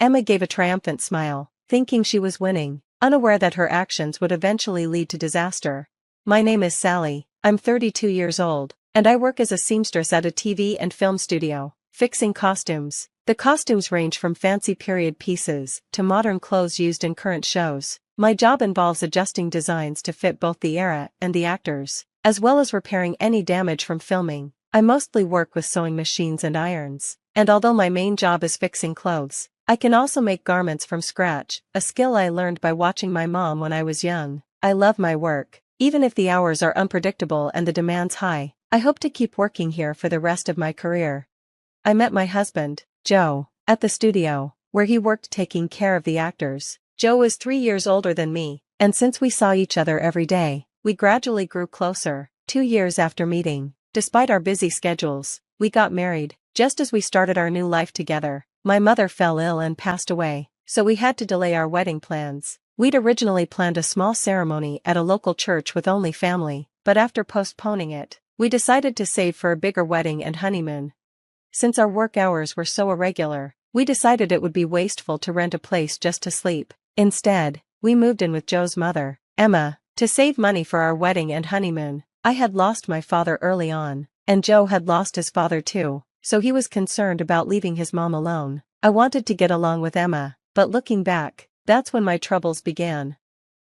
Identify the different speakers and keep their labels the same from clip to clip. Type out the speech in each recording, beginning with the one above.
Speaker 1: Emma gave a triumphant smile, thinking she was winning, unaware that her actions would eventually lead to disaster. My name is Sally, I'm 32 years old, and I work as a seamstress at a TV and film studio, fixing costumes. The costumes range from fancy period pieces to modern clothes used in current shows. My job involves adjusting designs to fit both the era and the actors, as well as repairing any damage from filming. I mostly work with sewing machines and irons, and although my main job is fixing clothes, I can also make garments from scratch, a skill I learned by watching my mom when I was young. I love my work, even if the hours are unpredictable and the demands high. I hope to keep working here for the rest of my career. I met my husband, Joe, at the studio, where he worked taking care of the actors. Joe is 3 years older than me, and since we saw each other every day, we gradually grew closer. 2 years after meeting, despite our busy schedules, we got married. Just as we started our new life together, my mother fell ill and passed away, so we had to delay our wedding plans. We'd originally planned a small ceremony at a local church with only family, but after postponing it, we decided to save for a bigger wedding and honeymoon. Since our work hours were so irregular, we decided it would be wasteful to rent a place just to sleep. Instead, we moved in with Joe's mother, Emma, to save money for our wedding and honeymoon. I had lost my father early on, and Joe had lost his father too, so he was concerned about leaving his mom alone. I wanted to get along with Emma, but looking back, that's when my troubles began.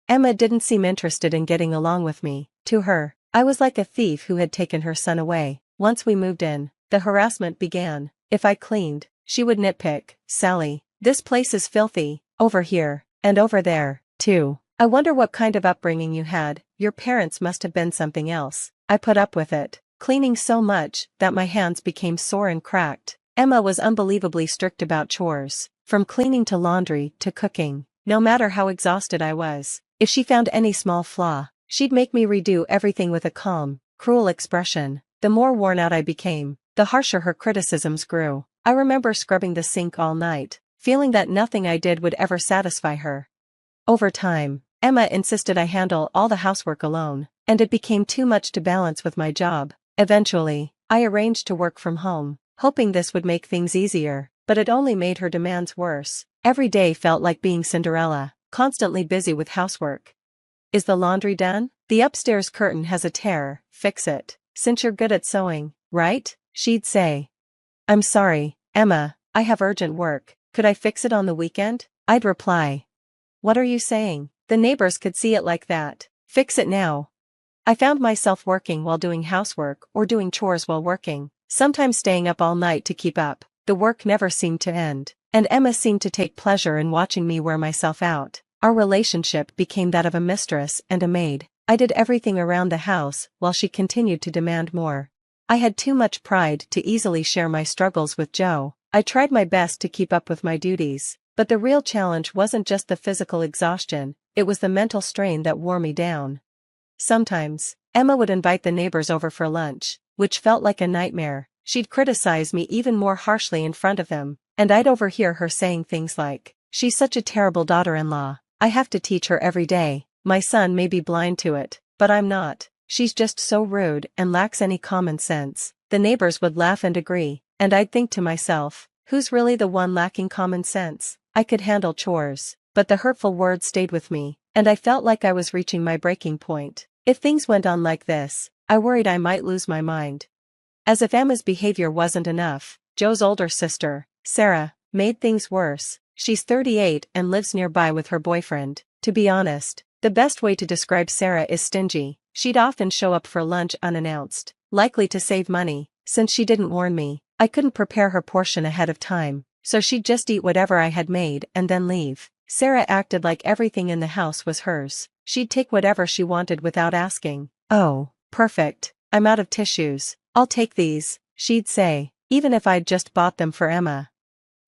Speaker 1: Emma didn't seem interested in getting along with me. To her, I was like a thief who had taken her son away. Once we moved in, the harassment began. If I cleaned, she would nitpick. Sally, this place is filthy, over here, and over there, too. I wonder what kind of upbringing you had. Your parents must have been something else. I put up with it, cleaning so much that my hands became sore and cracked. Emma was unbelievably strict about chores, from cleaning to laundry to cooking. No matter how exhausted I was, if she found any small flaw, she'd make me redo everything with a calm, cruel expression. The more worn out I became, the harsher her criticisms grew. I remember scrubbing the sink all night, feeling that nothing I did would ever satisfy her. Over time, Emma insisted I handle all the housework alone, and it became too much to balance with my job. Eventually, I arranged to work from home, hoping this would make things easier, but it only made her demands worse. Every day felt like being Cinderella, constantly busy with housework. Is the laundry done? The upstairs curtain has a tear, fix it. Since you're good at sewing, right? She'd say. I'm sorry, Emma, I have urgent work, could I fix it on the weekend? I'd reply. What are you saying? The neighbors could see it like that. Fix it now. I found myself working while doing housework or doing chores while working, sometimes staying up all night to keep up. The work never seemed to end, and Emma seemed to take pleasure in watching me wear myself out. Our relationship became that of a mistress and a maid. I did everything around the house while she continued to demand more. I had too much pride to easily share my struggles with Joe. I tried my best to keep up with my duties, but the real challenge wasn't just the physical exhaustion, it was the mental strain that wore me down. Sometimes, Emma would invite the neighbors over for lunch, which felt like a nightmare. She'd criticize me even more harshly in front of them, and I'd overhear her saying things like, "She's such a terrible daughter-in-law, I have to teach her every day. My son may be blind to it, but I'm not. She's just so rude and lacks any common sense." The neighbors would laugh and agree, and I'd think to myself, who's really the one lacking common sense? I could handle chores, but the hurtful words stayed with me, and I felt like I was reaching my breaking point. If things went on like this, I worried I might lose my mind. As if Emma's behavior wasn't enough, Joe's older sister, Sarah, made things worse. She's 38 and lives nearby with her boyfriend. To be honest, the best way to describe Sarah is stingy. She'd often show up for lunch unannounced, likely to save money. Since she didn't warn me, I couldn't prepare her portion ahead of time, so she'd just eat whatever I had made and then leave. Sarah acted like everything in the house was hers. She'd take whatever she wanted without asking. "Oh, perfect. I'm out of tissues. I'll take these," she'd say, even if I'd just bought them for Emma.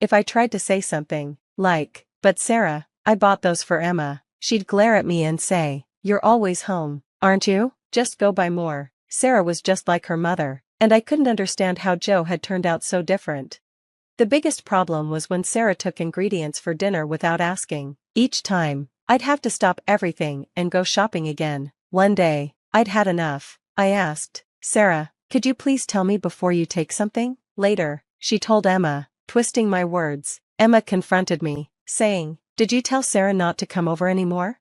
Speaker 1: If I tried to say something, like, "But Sarah, I bought those for Emma," she'd glare at me and say, "You're always home, aren't you? Just go buy more." Sarah was just like her mother, and I couldn't understand how Joe had turned out so different. The biggest problem was when Sarah took ingredients for dinner without asking. Each time, I'd have to stop everything and go shopping again. One day, I'd had enough. I asked, "Sarah, could you please tell me before you take something?" Later, she told Emma, twisting my words, Emma confronted me, saying, "Did you tell Sarah not to come over anymore?"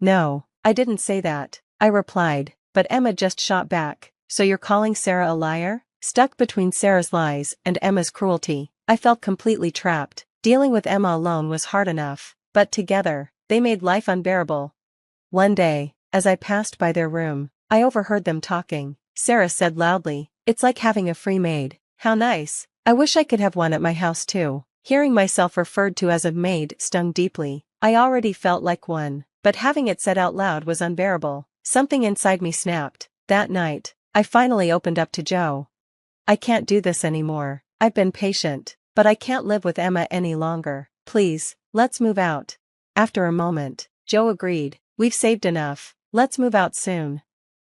Speaker 1: "No, I didn't say that," I replied, but Emma just shot back, "So you're calling Sarah a liar?" Stuck between Sarah's lies and Emma's cruelty, I felt completely trapped. Dealing with Emma alone was hard enough, but together, they made life unbearable. One day, as I passed by their room, I overheard them talking. Sarah said loudly, "It's like having a free maid. How nice. I wish I could have one at my house too." Hearing myself referred to as a maid stung deeply. I already felt like one, but having it said out loud was unbearable. Something inside me snapped. That night, I finally opened up to Joe. "I can't do this anymore. I've been patient, but I can't live with Emma any longer. Please, let's move out." After a moment, Joe agreed. "We've saved enough. Let's move out soon."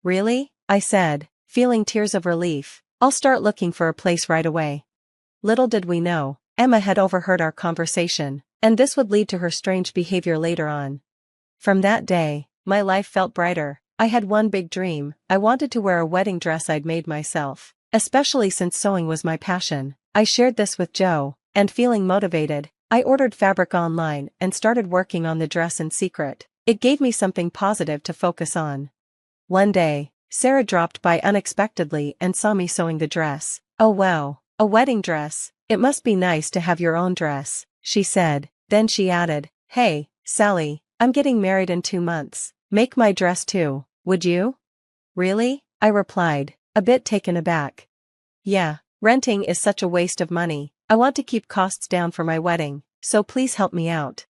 Speaker 1: "Really?" I said, feeling tears of relief. "I'll start looking for a place right away." Little did we know, Emma had overheard our conversation, and this would lead to her strange behavior later on. From that day, my life felt brighter. I had one big dream. I wanted to wear a wedding dress I'd made myself, especially since sewing was my passion. I shared this with Joe, and feeling motivated, I ordered fabric online and started working on the dress in secret. It gave me something positive to focus on. One day, Sarah dropped by unexpectedly and saw me sewing the dress. "Oh wow, a wedding dress. It must be nice to have your own dress," she said. Then she added, "Hey, Sally, I'm getting married in 2 months. Make my dress too, would you?" "Really?" I replied, a bit taken aback. "Yeah, renting is such a waste of money. I want to keep costs down for my wedding, so please help me out."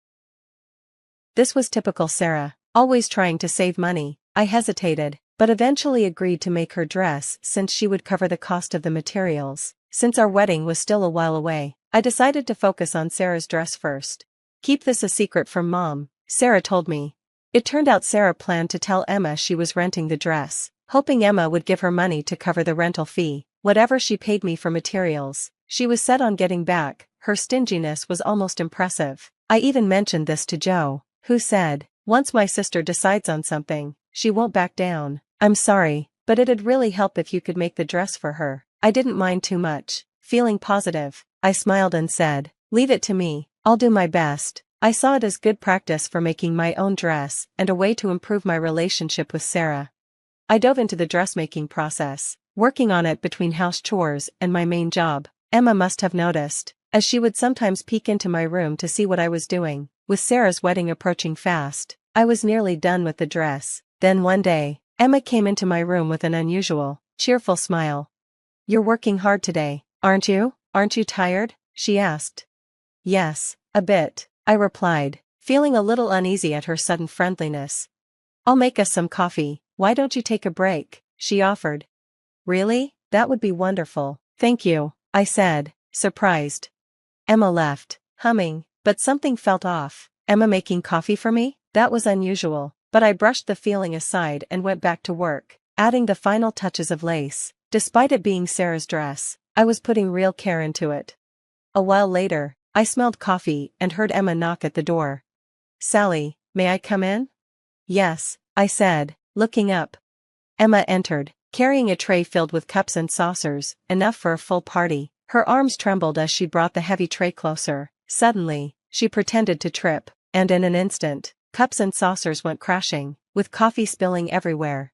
Speaker 1: This was typical Sarah, always trying to save money. I hesitated, but eventually agreed to make her dress since she would cover the cost of the materials. Since our wedding was still a while away, I decided to focus on Sarah's dress first. "Keep this a secret from Mom," Sarah told me. It turned out Sarah planned to tell Emma she was renting the dress, hoping Emma would give her money to cover the rental fee, whatever she paid me for materials. She was set on getting back. Her stinginess was almost impressive. I even mentioned this to Joe, who said, "Once my sister decides on something, she won't back down." "I'm sorry, but it'd really help if you could make the dress for her." I didn't mind too much. Feeling positive, I smiled and said, "Leave it to me, I'll do my best." I saw it as good practice for making my own dress and a way to improve my relationship with Sarah. I dove into the dressmaking process, working on it between house chores and my main job. Emma must have noticed, as she would sometimes peek into my room to see what I was doing. With Sarah's wedding approaching fast, I was nearly done with the dress. Then one day, Emma came into my room with an unusual, cheerful smile. "You're working hard today, aren't you? Aren't you tired?" she asked. "Yes, a bit," I replied, feeling a little uneasy at her sudden friendliness. "I'll make us some coffee. Why don't you take a break?" she offered. "Really? That would be wonderful. Thank you," I said, surprised. Emma left, humming, but something felt off. Emma making coffee for me? That was unusual, but I brushed the feeling aside and went back to work, adding the final touches of lace. Despite it being Sarah's dress, I was putting real care into it. A while later, I smelled coffee and heard Emma knock at the door. "Sally, may I come in?" "Yes," I said, looking up. Emma entered, carrying a tray filled with cups and saucers, enough for a full party. Her arms trembled as she brought the heavy tray closer. Suddenly, she pretended to trip, and in an instant, cups and saucers went crashing, with coffee spilling everywhere.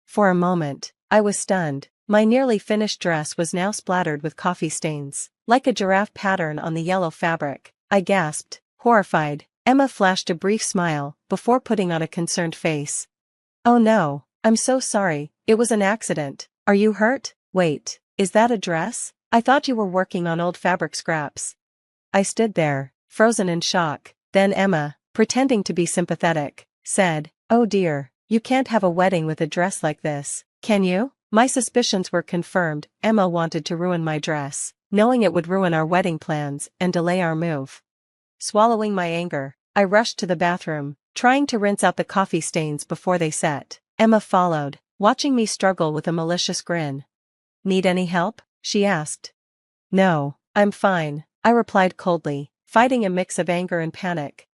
Speaker 1: For a moment, I was stunned. My nearly finished dress was now splattered with coffee stains, like a giraffe pattern on the yellow fabric. I gasped, horrified. Emma flashed a brief smile, before putting on a concerned face. "Oh no, I'm so sorry, it was an accident. Are you hurt? Wait, is that a dress? I thought you were working on old fabric scraps." I stood there, frozen in shock. Then Emma, pretending to be sympathetic, said, "Oh dear, you can't have a wedding with a dress like this, can you?" My suspicions were confirmed. Emma wanted to ruin my dress, knowing it would ruin our wedding plans and delay our move. Swallowing my anger, I rushed to the bathroom, trying to rinse out the coffee stains before they set. Emma followed, watching me struggle with a malicious grin. "Need any help?" she asked. "No, I'm fine," I replied coldly, fighting a mix of anger and panic.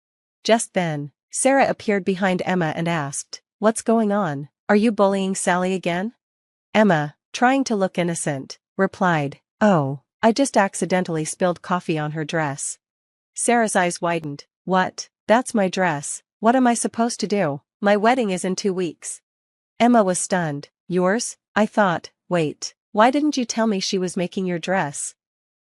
Speaker 1: Just then, Sarah appeared behind Emma and asked, "What's going on? Are you bullying Sally again?" Emma, trying to look innocent, replied, "Oh, I just accidentally spilled coffee on her dress." Sarah's eyes widened. What? That's my dress. What am I supposed to do? My wedding is in 2 weeks. Emma was stunned. Yours? I thought, wait, why didn't you tell me she was making your dress?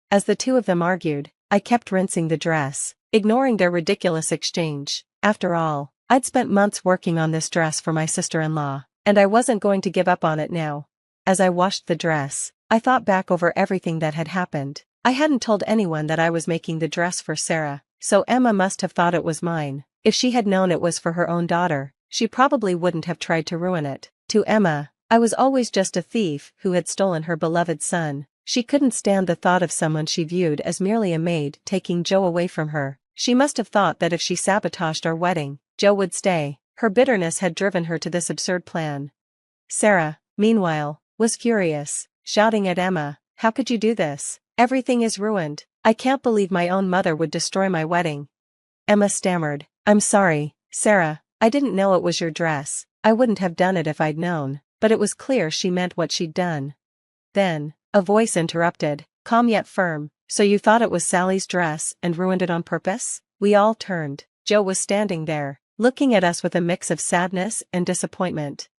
Speaker 1: As the two of them argued, I kept rinsing the dress, ignoring their ridiculous exchange. After all, I'd spent months working on this dress for my sister-in-law, and I wasn't going to give up on it now. As I washed the dress, I thought back over everything that had happened. I hadn't told anyone that I was making the dress for Sarah, so Emma must have thought it was mine. If she had known it was for her own daughter, she probably wouldn't have tried to ruin it. To Emma, I was always just a thief who had stolen her beloved son. She couldn't stand the thought of someone she viewed as merely a maid taking Joe away from her. She must have thought that if she sabotaged our wedding, Joe would stay. Her bitterness had driven her to this absurd plan. Sarah, meanwhile, was furious, shouting at Emma, "How could you do this? Everything is ruined. I can't believe my own mother would destroy my wedding." Emma stammered, "I'm sorry, Sarah, I didn't know it was your dress. I wouldn't have done it if I'd known." But it was clear she meant what she'd done. Then, a voice interrupted, calm yet firm, "So you thought it was Sally's dress and ruined it on purpose?" We all turned. Joe was standing there, looking at us with a mix of sadness and disappointment.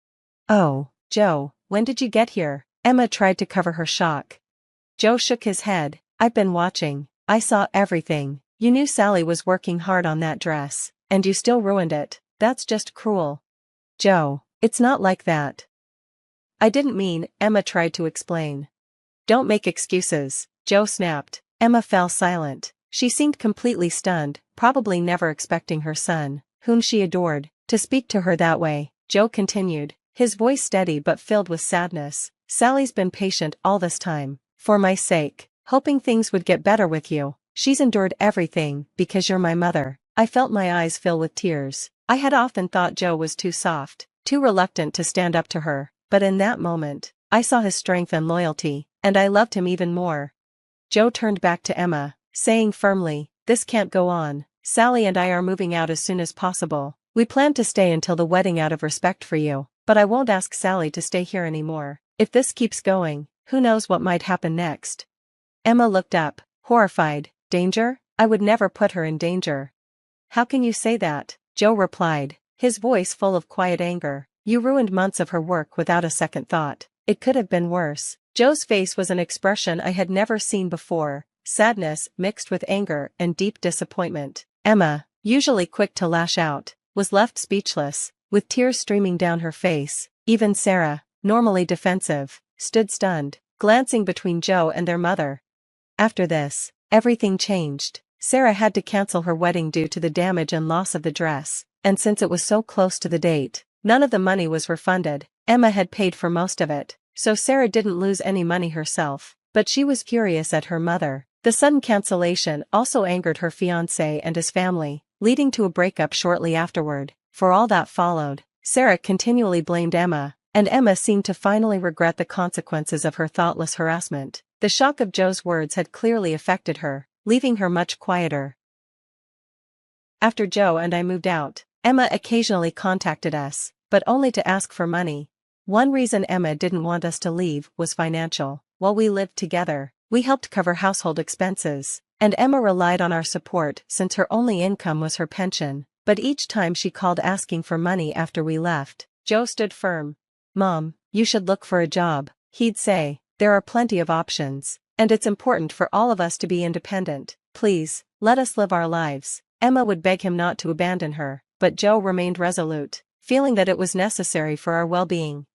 Speaker 1: "Oh, Joe, when did you get here?" Emma tried to cover her shock. Joe shook his head. "I've been watching. I saw everything. You knew Sally was working hard on that dress, and you still ruined it. That's just cruel." "Joe, it's not like that. I didn't mean," Emma tried to explain. "Don't make excuses," Joe snapped. Emma fell silent. She seemed completely stunned, probably never expecting her son, whom she adored, to speak to her that way. Joe continued, his voice steady but filled with sadness. "Sally's been patient all this time, for my sake, hoping things would get better with you. She's endured everything, because you're my mother." I felt my eyes fill with tears. I had often thought Joe was too soft, too reluctant to stand up to her, but in that moment, I saw his strength and loyalty, and I loved him even more. Joe turned back to Emma, saying firmly, "This can't go on. Sally and I are moving out as soon as possible. We plan to stay until the wedding out of respect for you, but I won't ask Sally to stay here anymore. If this keeps going, who knows what might happen next." Emma looked up, horrified. "Danger? I would never put her in danger." "How can you say that?" Joe replied, his voice full of quiet anger. "You ruined months of her work without a second thought. It could have been worse." Joe's face was an expression I had never seen before, sadness mixed with anger and deep disappointment. Emma, usually quick to lash out, was left speechless, with tears streaming down her face. Even Sarah, normally defensive, stood stunned, glancing between Joe and their mother. After this, everything changed. Sarah had to cancel her wedding due to the damage and loss of the dress, and since it was so close to the date, none of the money was refunded. Emma had paid for most of it, so Sarah didn't lose any money herself, but she was furious at her mother. The sudden cancellation also angered her fiancé and his family, leading to a breakup shortly afterward. For all that followed, Sarah continually blamed Emma, and Emma seemed to finally regret the consequences of her thoughtless harassment. The shock of Joe's words had clearly affected her, leaving her much quieter. After Joe and I moved out, Emma occasionally contacted us, but only to ask for money. One reason Emma didn't want us to leave was financial. While we lived together, we helped cover household expenses, and Emma relied on our support since her only income was her pension. But each time she called asking for money after we left, Joe stood firm. "Mom, you should look for a job," he'd say. "There are plenty of options, and it's important for all of us to be independent. Please, let us live our lives." Emma would beg him not to abandon her, but Joe remained resolute, feeling that it was necessary for our well-being.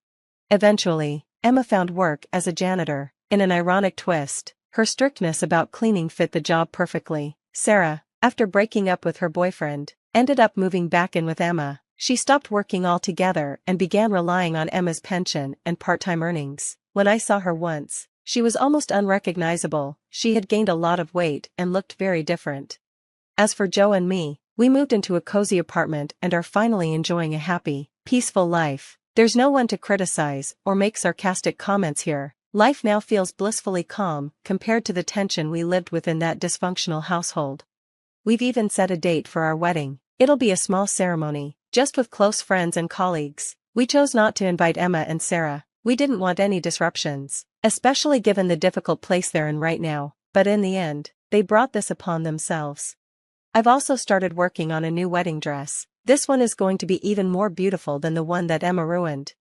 Speaker 1: Eventually, Emma found work as a janitor. In an ironic twist, her strictness about cleaning fit the job perfectly. Sarah, after breaking up with her boyfriend, ended up moving back in with Emma. She stopped working altogether and began relying on Emma's pension and part-time earnings. When I saw her once, she was almost unrecognizable. She had gained a lot of weight and looked very different. As for Joe and me, we moved into a cozy apartment and are finally enjoying a happy, peaceful life. There's no one to criticize or make sarcastic comments here. Life now feels blissfully calm compared to the tension we lived with in that dysfunctional household. We've even set a date for our wedding. It'll be a small ceremony, just with close friends and colleagues. We chose not to invite Emma and Sarah. We didn't want any disruptions, especially given the difficult place they're in right now, but in the end, they brought this upon themselves. I've also started working on a new wedding dress. This one is going to be even more beautiful than the one that Emma ruined.